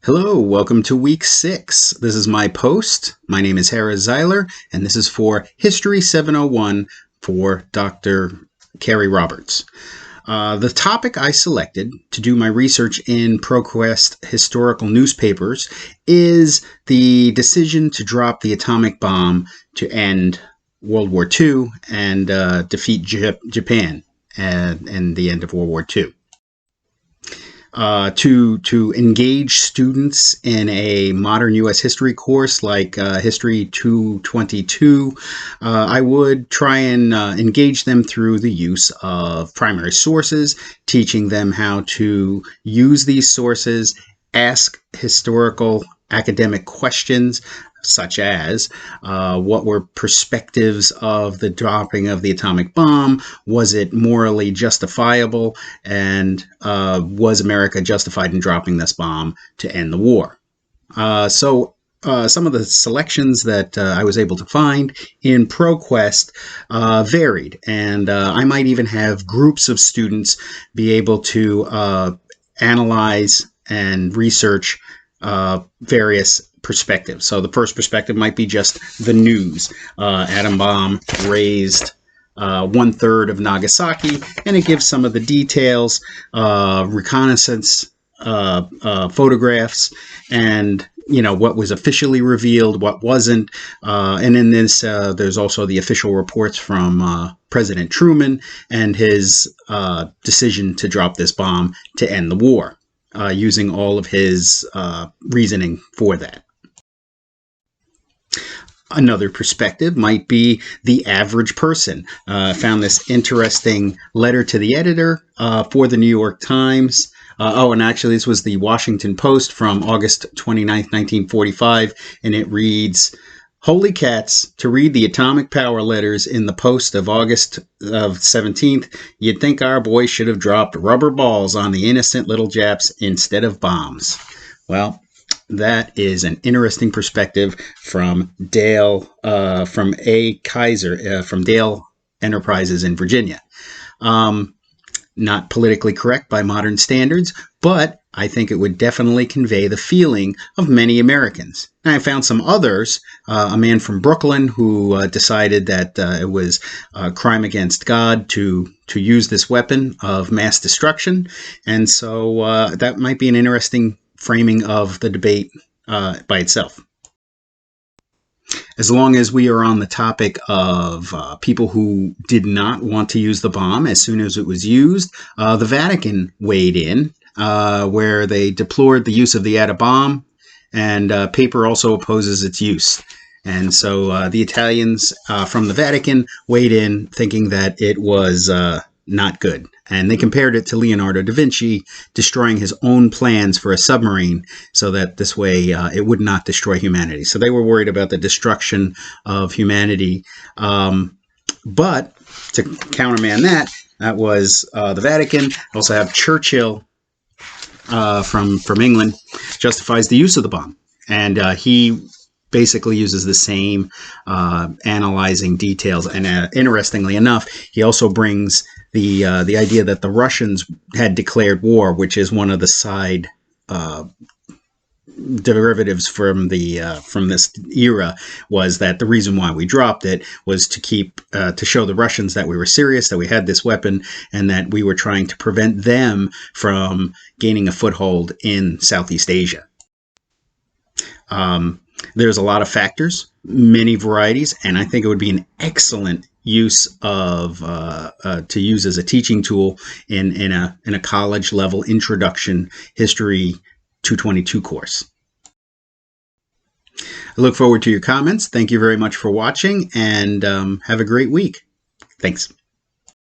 Hello, welcome to week 6. This is my post. My name is Harris Zeiler, and this is for History 701 for Dr. Carrie Roberts. The topic I selected to do my research in ProQuest historical newspapers is the decision to drop the atomic bomb to end World War II and defeat Japan and the end of World War II. To engage students in a modern U.S. history course like History 222, I would try and engage them through the use of primary sources, teaching them how to use these sources, ask historical academic questions, such as what were perspectives of the dropping of the atomic bomb? Was it morally justifiable? And was America justified in dropping this bomb to end the war? So some of the selections that I was able to find in ProQuest varied, and I might even have groups of students be able to analyze and research various perspectives. So the first perspective might be just the news. Atom bomb razed 1/3 of Nagasaki, and it gives some of the details, reconnaissance photographs, and what was officially revealed, what wasn't. And in this, there's also the official reports from President Truman and his decision to drop this bomb to end the war, using all of his reasoning for that. Another perspective might be the average person. I found this interesting letter to the editor for the New York Times. And actually this was the Washington Post from August 29th, 1945, and it reads, "Holy cats, to read the atomic power letters in the Post of August of 17th, you'd think our boys should have dropped rubber balls on the innocent little Japs instead of bombs." Well, that is an interesting perspective from Dale, from A. Kaiser, from Dale Enterprises in Virginia. Not politically correct by modern standards, but I think it would definitely convey the feeling of many Americans. And I found some others, a man from Brooklyn who decided that it was a crime against God to use this weapon of mass destruction. And so that might be an interesting framing of the debate by itself. As long as we are on the topic of people who did not want to use the bomb as soon as it was used, the Vatican weighed in, where they deplored the use of the atom bomb, and paper also opposes its use. And so the Italians from the Vatican weighed in, thinking that it was not good. And they compared it to Leonardo da Vinci destroying his own plans for a submarine so that this way it would not destroy humanity. So they were worried about the destruction of humanity. But to countermand that was the Vatican. Also have Churchill from England justifies the use of the bomb. And he basically uses the same analyzing details. And interestingly enough, he also brings the idea that the Russians had declared war, which is one of the side derivatives from this era, was that the reason why we dropped it was to keep to show the Russians that we were serious, that we had this weapon, and that we were trying to prevent them from gaining a foothold in Southeast Asia. There's a lot of factors, many varieties, and I think it would be an excellent use of to use as a teaching tool in a college level introduction History 222 course. I look forward to your comments. Thank you very much for watching, and have a great week. Thanks.